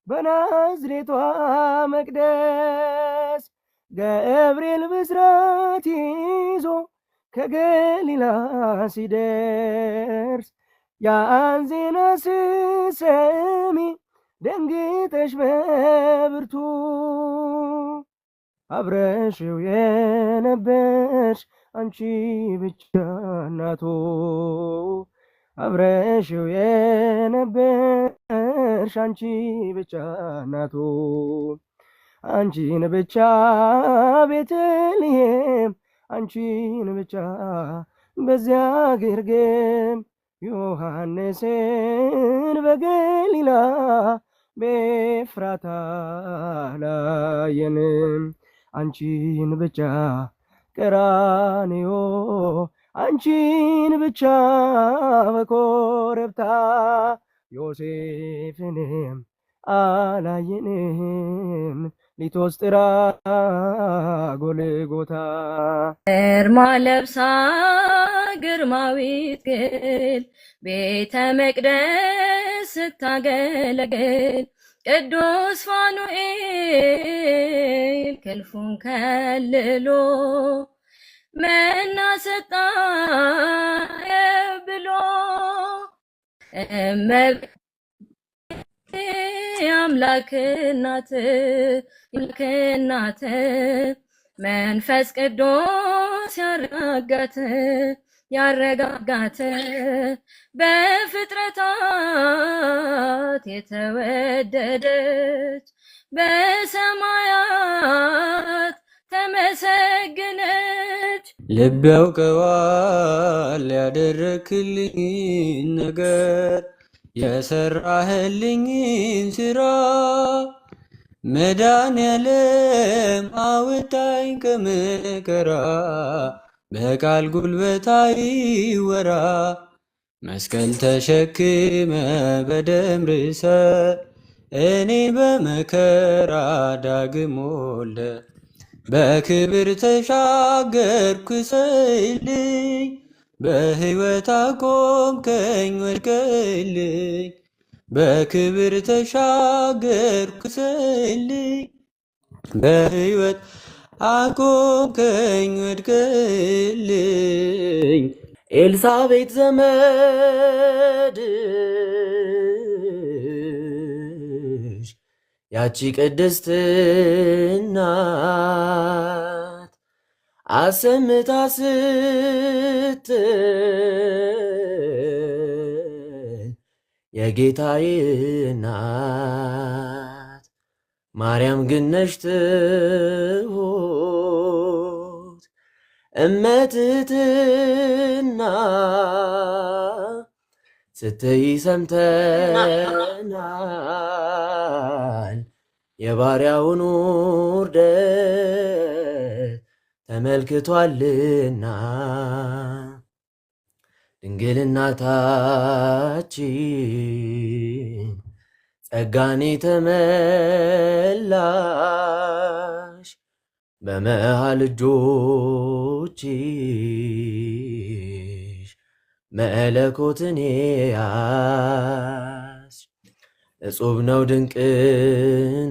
በናዝሬቷ መቅደስ ገብርኤል ብስራት ይዞ ከገሊላ ሲደርስ ያን ዜና ስትሰሚ ደንግጠሽ በብርቱ አብረሽው የነበርሽ አንቺ ብቻ እናቱ አብረሽው የነበርሽ አንቺ ብቻ እናቱ አንቺን ብቻ ቤተልሔም አንቺን ብቻ በዚያ ግርግም ዮሐንስን በገሊላ በኤፍራታ ላየንም አንቺን ብቻ ቀራንዮ አንቺን ብቻ በኮረብታ ዮሴፍንም አላየንም ሊቶስጥራ ጎልጎታ ግርማ ለብሳ ግርማዊት ግል ቤተ መቅደስ ስታገለግል ቅዱስ ፋኑኤል ክንፉን ከልሎ መና ሰጣ ብሎ አምላክ እናት መንፈስ ቅዱስ ያረጋጋት በፍጥረታት የተወደደች በሰማያት ተመሰግነች። ልብ ያውቀዋል ያደረክልኝ ነገር የሰራህልኝን ስራ መድኃኔዓለም አውጣኝ ከመከራ በቃል ጉልበት አይወራ መስቀል ተሸክመ በደም ርሰ እኔ በመከራ ዳግም ወልደ በክብር ተሻገርኩ ስልኝ በሕይወት አቆምከኝ ወድቀልኝ በክብር ተሻገርኩ ስልኝ በሕይወት አቆምከኝ ወድቀልኝ። ኤልሳቤጥ ዘመድሽ ያቺ ቅድስት እናት አሰምታ ስትል የጌታዬ እናት ማርያም ግን ነሽ ትሁት እመትትና ስትይ ሰምተናል የባሪያውን ውርደት ተመልክቷልና ድንግል እናታችን ጸጋን የተመላሽ በመሃል እጆችሽ መለኮትን ያዝ እጹብ ነው ድንቅ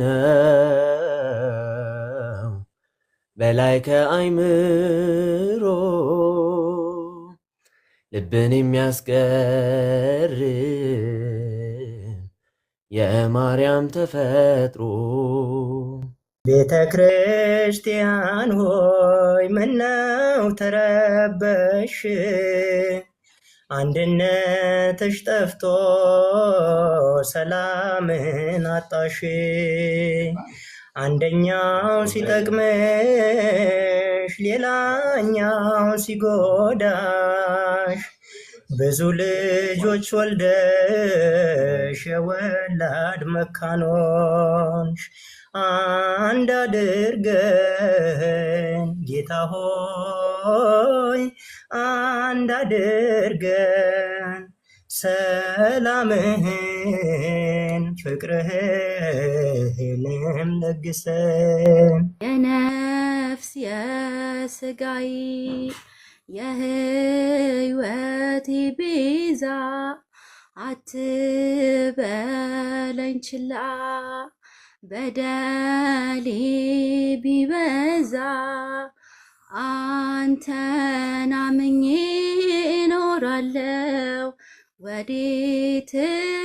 ነው በላይ ከአይምሮ ልብን የሚያስገርም የማርያም ተፈጥሮ። ቤተ ክርስቲያን ሆይ ምነው ተረበሽ? አንድነትሽ ጠፍቶ ሰላምን አጣሽ። አንደኛው ሲጠቅምሽ ሌላኛው ሲጎዳሽ ብዙ ልጆች ወልደሽ የወላድ መካኖንሽ አንድ አድርገን ጌታ ሆይ አንድ አድርገን ሰላምህን ፍቅርህንም ለግሰን የነፍስ የስጋይ የህይወት ቤዛ አትበሉኝ አትበለኝ ችላ በደሌ ቢበዛ አንተን አምኜ እኖራለሁ ወዴት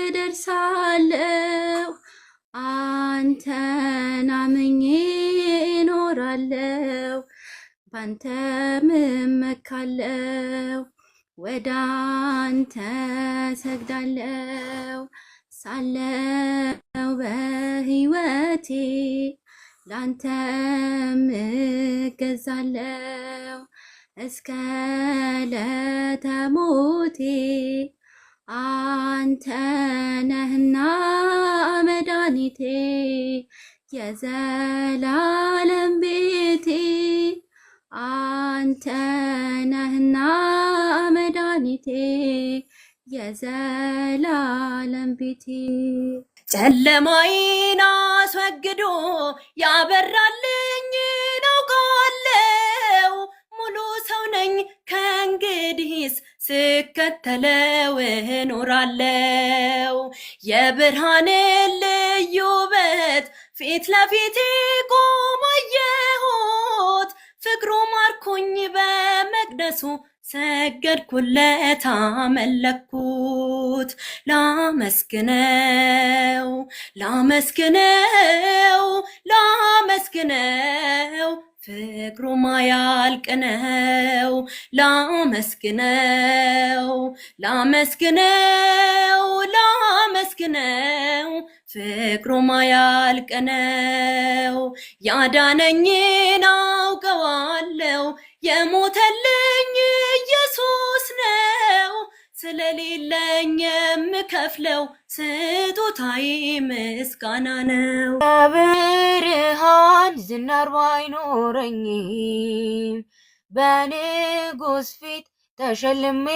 እደርሳለሁ አንተን አምኜ እኖራለሁ ባንተ እመካለሁ ወደ አንተ ሰግዳለሁ ሳለው በሕይወቴ ላንተ እገዛለሁ እስከ ዕለተ ሞቴ አንተ ነህና መድኃኒቴ የዘላለም ቤቴ አንተ ነህና መድኃኒቴ የዘላለም ቤቴ ጨለማዬን አስወግዶ ያበራልኝ አውቃለሁ ሙሉ ሰው ነኝ ከእንግዲህስ ስከተለው እኖራለሁ የብርሃንን ልዩ ውበት ፊት ለፊቴ ቆሞ አየሁት ፍቅሩ ማርኮኝ በመቅደሱ ሰገድኩለት አመለኩት ላመስግነው ላመስግነው ላመስግነው ፍቅሩ ማያልቅ ነው ላመስግነው ላመስግነው ላመስግነው ፍቅሩ ማያልቅ ነው ያዳነኝን አውቀዋለሁ የሞተልኝ ኢየሱስ ነው ስለሌለኝ የምከፍለው ስጦታዬ ምስጋና ነው ብርሃን ዝናር ባይኖረኝም በንጉሥ ፊት ተሸልሜ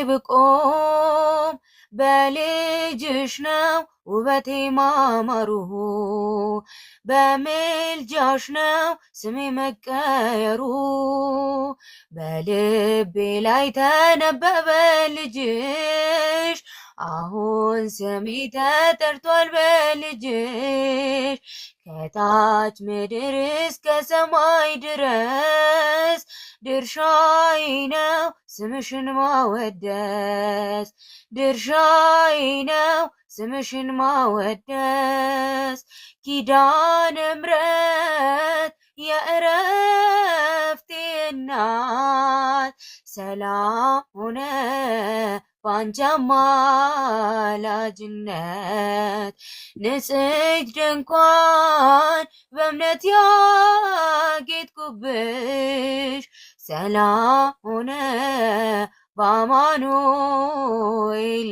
ብቆም በልጅሽ ነው ውበቴ ማማሩ በምልጃሽ ነው ስሜ መቀየሩ በልቤ ላይ ተነበበ ልጅሽ አሁን ስሜ ተጠርቷል በልጅሽ ከታች ምድር እስከ ሰማይ ድረስ ድርሻዬ ነው ስምሽን ማወደስ ድርሻዬ ነው ስምሽን ማወደስ ኪዳነ ምሕረት የእረፍቴ እናት ሰላም ሆነ ባንቺ አማላጅነት ንጽሕት ድንኳን በእምነት ያጌጥኩብሽ ሰላም ሆነ በአማኑኤል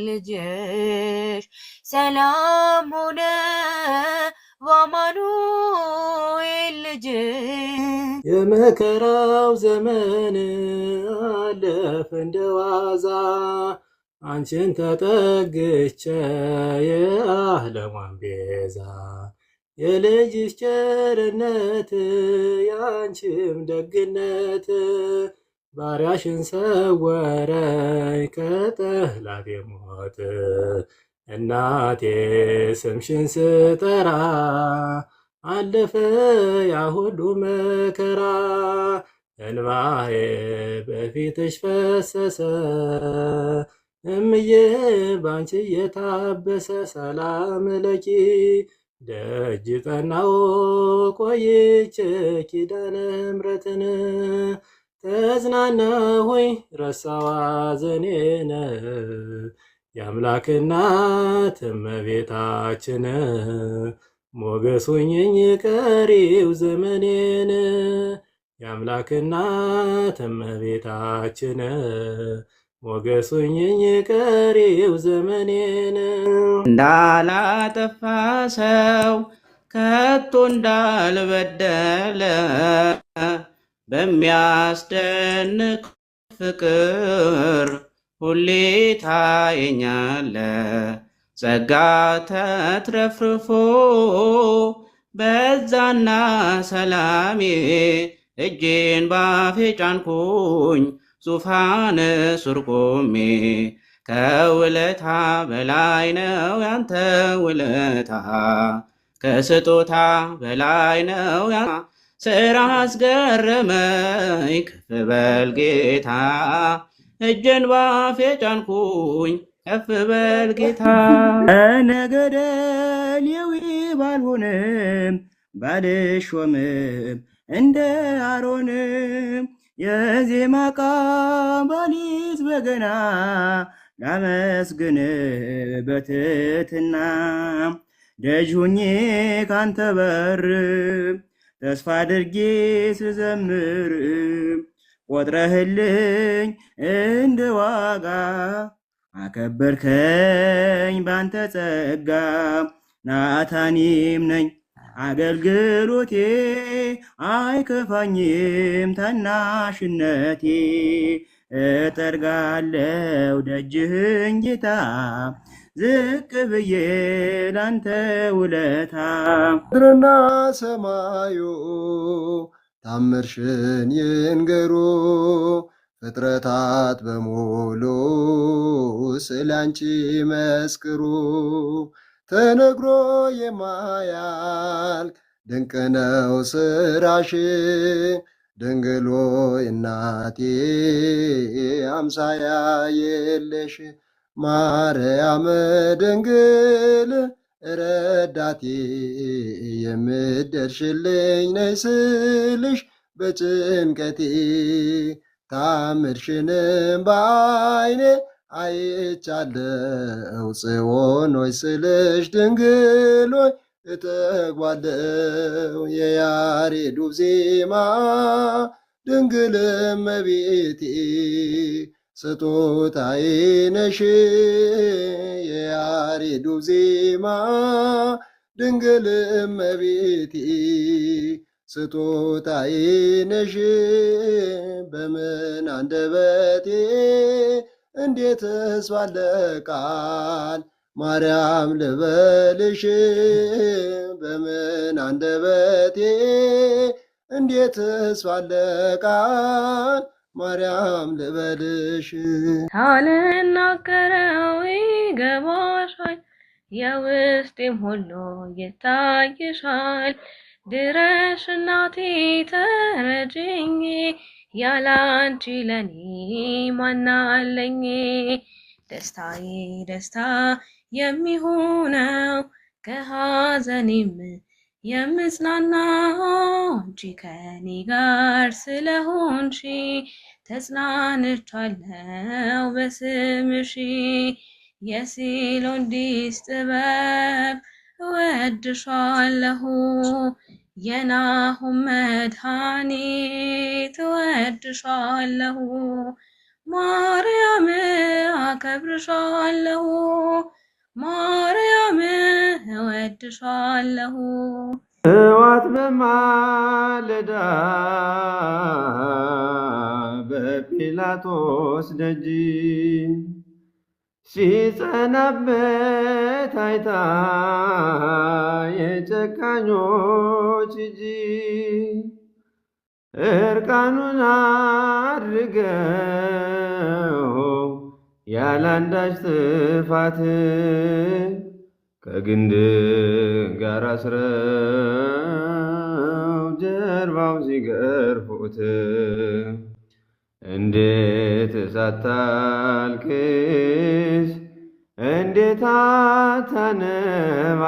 ልጅሽ ሰላም ሆነ በአማኑኤል ልጅሽ የመከራው ዘመን አለፈ እንደዋዛ አንቺን ተጠግቼ የዓለሟን ቤዛ የልጅሽ ቸርነት ያንቺም ደግነት ባሪያሽን ሰወረኝ ከጠላቴ ሞት እናቴ ስምሽን ስጠራ አለፈ ያ ሁሉ መከራ እንባዬ በፊትሽ ፈሰሰ እምዬ ባንቺ እየታበሰ ሰላም ለኪ ደጅ ጠናው ቆይቼ ኪዳነ ምሕረትን ተዝናናሁኝ ረሳዋ ሐዘኔን የአምላክ እናት እመቤታችን ሞገስ ሁኚኝ ቀሪው ዘመኔን የአምላክ እናት እመቤታችን ሞገስ ሁኚኝ ቀሪው ዘመኔን እንዳላጠፋ ሰው ከቶ እንዳልበደለ በሚያስደንቅ ፍቅር ሁሌ ታየኛለ ጸጋ ተትረፍርፎ በዛና ሰላሜ እጄን ባፌ ጫንኩኝ ዙፋን ስር ቆሜ ከውለታ በላይ ነው ያንተ ውለታ፣ ከስጦታ በላይ ነው ስራ አስገረመኝ። ከፍ በል ጌታ፣ እጄን ባፌ ጫንኩኝ። ከፍ በል ጌታ። ነገደ ሌዊ ባልሆንም ባልሾምም እንደ አሮንም የዜማ ዕቃ ባሊዝ በገና ላመስግን በትሕትና ደጅ ሁኜ ካንተ በር ተስፋ አድርጌ ስዘምር ቆጥረህልኝ እንደ ዋጋ አከበርከኝ ባንተ ጸጋ። ናታኒም ነኝ አገልግሎቴ አይከፋኝም ታናሽነቴ። እጠርጋለው ደጅህን ጌታ ዝቅ ብዬ ላንተ ውለታ። ምድርና ሰማዩ ታምርሽን ይንገሩ፣ ፍጥረታት በሙሉ ስላንቺ መስክሩ። ተነግሮ የማያልቅ ድንቅ ነው ስራሽ፣ ድንግል ሆይ እናቴ አምሳያ የለሽ። ማርያም ድንግል ረዳቴ የምትደርሽልኝ ነይ ስልሽ በጭንቀቴ። ታምርሽንም በዓይኔ አይቻለው ጽዮን ሆይ ስልሽ ድንግል ሆይ እጠግባለው። የያሬዱ ዜማ ድንግል እመቤቴ ስጦታዬ ነሽ። የያሬዱ ዜማ ድንግል እመቤቴ ስጦታዬ ነሽ። በምን አንደበቴ እንዴትስ ባለ ቃል ማርያም ልበልሽ። በምን አንደበቴ እንዴትስ ባለ ቃል ማርያም ልበልሽ። ሳልናገረው ይገባሻል፣ የውስጤም ሁሉ ይታይሻል። ድረሽ እናቴ ተረጅኝ፣ ያላንቺ ለኔ ማናለኝ። ደስታዬ ደስታ የሚሆነው ከሐዘኔም የምጽናናው አንቺ ከኔ ጋር ስለሆንሽ ተጽናንቻለሁ በስምሽ። የሲሎንዲስ ጥበብ እወድሻለሁ፣ የናሆም መድኃኒት እወድሻለሁ። ማርያም አከብርሻለሁ፣ ማርያም እወድሻለሁ። ሕይወት በማለዳ በጲላጦስ ደጅ ሲጸናበት አይታ የጨካኞች እጅ እርቃኑን አድርገው ያላንዳች ጥፋት ከግንድ ጋር አስረው ጀርባው ሲገርፉት እንዴት ሳታልቅስ እንዴት አታነባ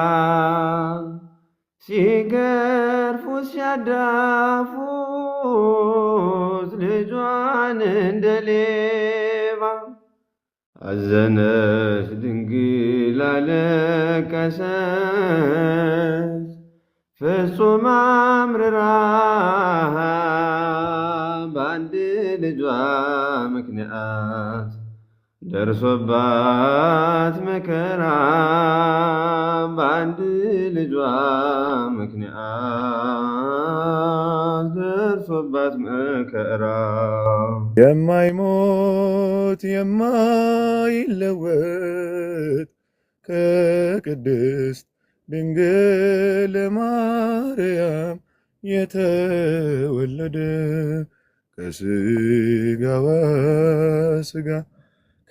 ሲገርፉት ሲያዳፉት ልጇን እንደሌባ አዘነች ድንግል አለቀሰች ፍጹም አምርራ በአንድ ልጇ ምክንያት ደርሶባት መከራ በአንድ ልጇ ምክንያት ደርሶባት መከራ የማይሞት የማይለወጥ ከቅድስት ድንግል ማርያም የተወለደ ከስጋዋ ስጋ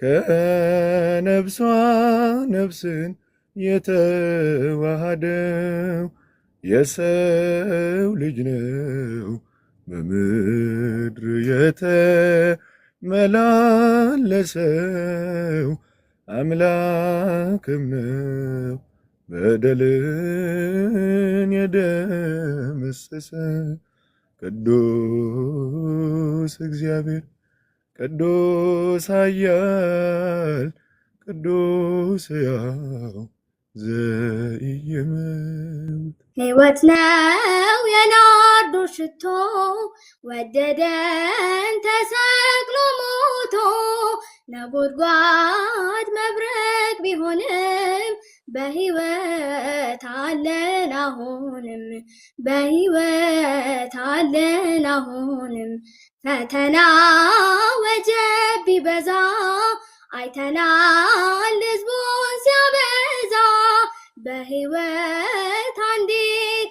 ከነፍሷ ነፍስን የተዋሃደው የሰው ልጅ ነው በምድር የተመላለሰው አምላክም ነው በደልን የደመሰሰ ቅዱስ እግዚአብሔር ቅዱስ ኃያል ቅዱስ ሕያው ዘኢይመውት ሕይወት ነው የናርዶስ ሽቶ ወደደን ተሰቅሎ ሞቶ ነጎድጓድ መብረቅ ቢሆንም በሕይወት አለን አሁንም በሕይወት አለን አሁንም ፈተና ወጀብ ቢበዛ አይተናል ሕዝቡን ሲያበዛ በሕይወት አንዴ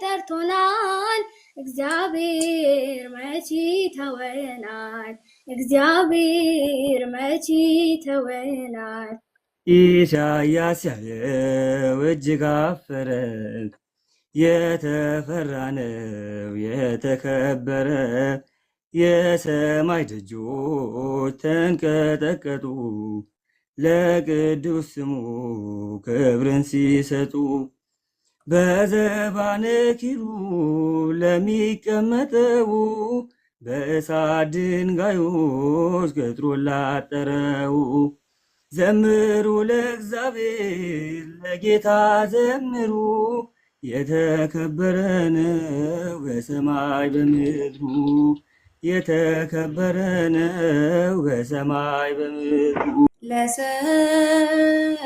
ጠርቶናል እግዚአብሔር መቼ ተወናል እግዚአብሔር መቼ ተወናል። ኢሳያስ ያለው እጅግ አፈረ የተፈራ ነው የተከበረ የሰማይ ደጆች ተንቀጠቀጡ ለቅዱስ ስሙ ክብርን ሲሰጡ በዘባነ ኪሩብ ለሚቀመጠው በእሳት ድንጋዮች ቅጥሩን ላጠረው ዘምሩ ለእግዚአብሔር ለጌታ ዘምሩ የተከበረ ነው በሰማይ በምድሩ የተከበረ ነው በሰማይ በምድሩ። ለሰው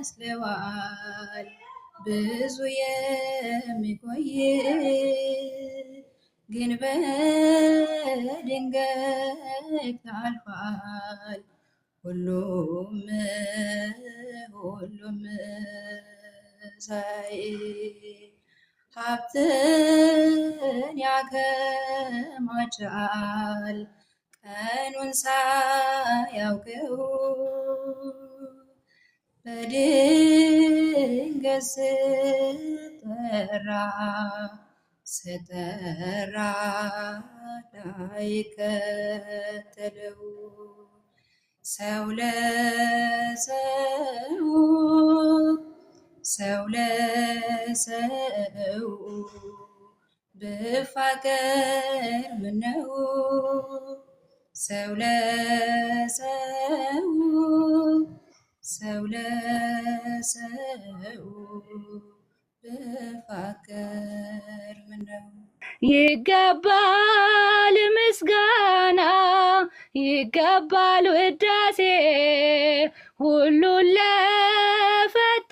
ይመስለዋል ብዙ የሚቆይ ግን በድንገት ታልፏል ሁሉም ሳይ ሀብትን ያከማቻል ቀኑን ሳያውቀው በድንገት ስጠራ ላይከተለው ሰው ለሰው ብፋቀር ምነው ሰው ለሰው ብፋቀር ምነው። ይገባል ምስጋና ይገባል ውዳሴ ሁሉን ለፈጠረ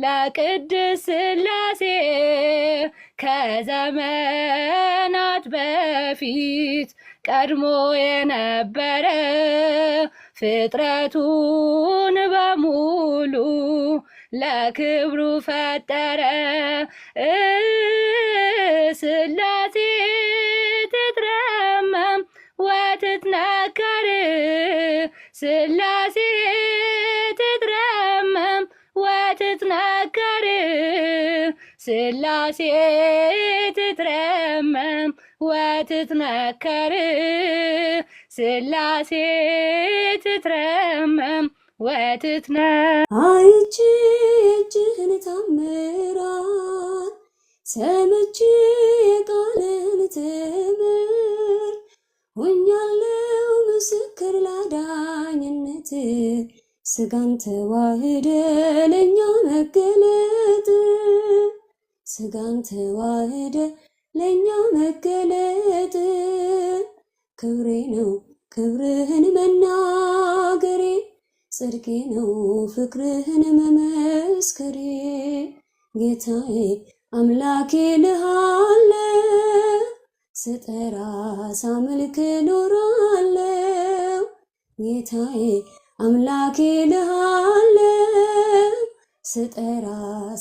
ለቅድስት ሥላሴ ከዘመናት በፊት ቀድሞ የነበረ ፍጥረቱን በሙሉ ለክብሩ ፈጠረ። ሥላሴ ትትረመም ወትትነከር ሥላሴ ትትረመም ወትትነከር ሥላሴ ትትረመም ወትትነከር ሥላሴ ትትረመም ወትትነ አይቼ እጅህን ታምራት ሰምቼ ቃልን ትምህርት ሆኛለሁ ምስክር ላዳኝነት ስጋን ተዋህደ ለኛ መገለጥ ስጋን ተዋህደ ለኛ መገለጥ ክብሬ ነው ክብርህን መናገሬ ጽድቄ ነው ፍቅርህን መመስከሬ ጌታዬ አምላኬ ልሃለው ስጠራ ሳመልክ ኖራለው ጌታዬ አምላኬ ልሃለው ስጠራ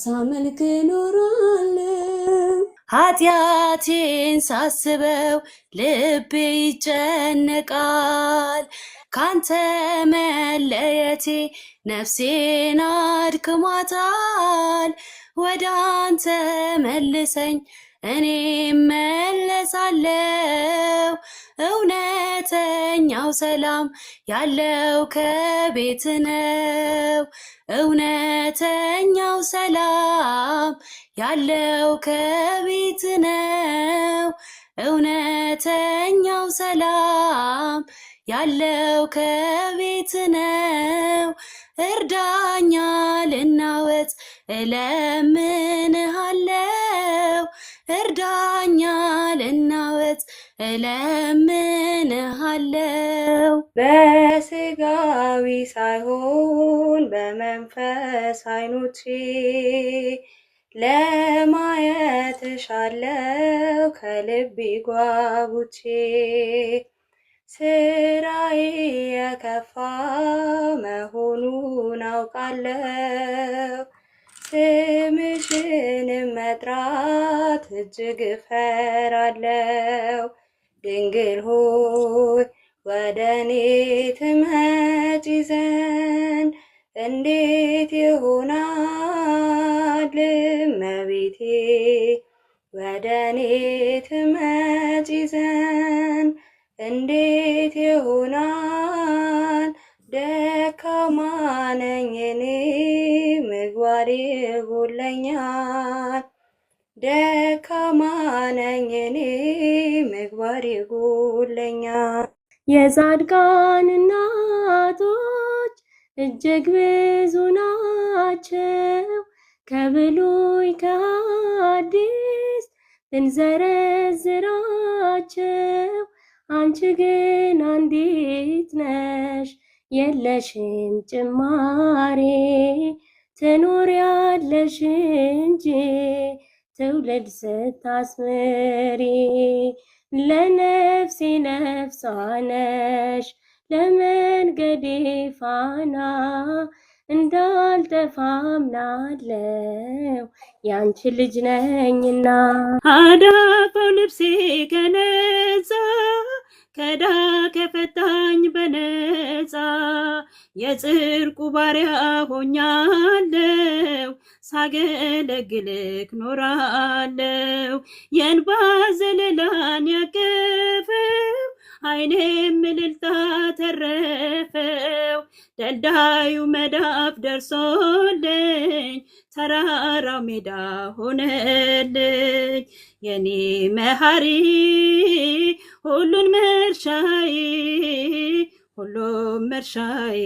ሳመልክ ኖራለው ኃጢአቴን ሳስበው ልቤ ይጨነቃል። ካንተ መለየቴ ነፍሴን አድክሟታል። ወደ አንተ መልሰኝ እኔ መለሳለው። እውነተኛው ሰላም ያለው ከቤት ነው። እውነተኛው ሰላም ያለው ከቤት ነው። እውነተኛው ሰላም ያለው ከቤት ነው። እርዳኛ ልናወጥ እለምንሃለው። እርዳኛ ልናወጥ እለምንሃለው። በስጋዊ ሳይሆን በመንፈስ አይኖቼ ለማየት እሻለው ከልቤ ጓጉቼ። ስራዬ የከፋ መሆኑን አውቃለሁ። ስምሽን መጥራት እጅግ እፈራለሁ። ድንግል ሆይ ወደ እኔ ትመጪ ዘንድ እንዴት ይሆናል? እመቤቴ ወደ እኔ ትመጪ ዘንድ እንዴት ይሆናል? ደካማ ነኝ እኔ ምግባሬ ይጎድለኛል። ደካማ ነኝ እኔ ምግባሬ ይጎድለኛል። የጻድቃን እናቶች እጅግ ብዙ ናቸው። ከብሉይ ከሐዲስ ብንዘረዝራቸው አንቺ ግን አንዲት ነሽ የለሽም ጭማሬ። ትኖሪያለሽ እንጂ ትውልድ ስታስምሪ። ለነፍሴ ነፍሷ ነሽ ለመንገዴ ፋና። እንዳልጠፋ አምናለው ያንቺ ልጅ ነኝና። አዳፋው ልብሴ ከነጻ ከዳ ከፈታኝ በነጻ የጽድቁ ባሪያ ሆኛለው። ሳገለግልክ ኖራለው። የእንባ ዘለላን ያቀፈው ዓይኔም እልልታ ተረፈው። ደልዳዩ መዳፍ ደርሶልኝ ተራራው ሜዳ ሆነልኝ። የኔ መሐሪ ሁሉን መርሻዬ ሁሉም መርሻዬ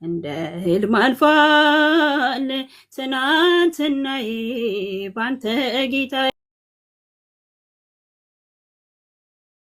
እንደ ህልም አልፏል ትናንትናዬ ባንተ ጌታዬ።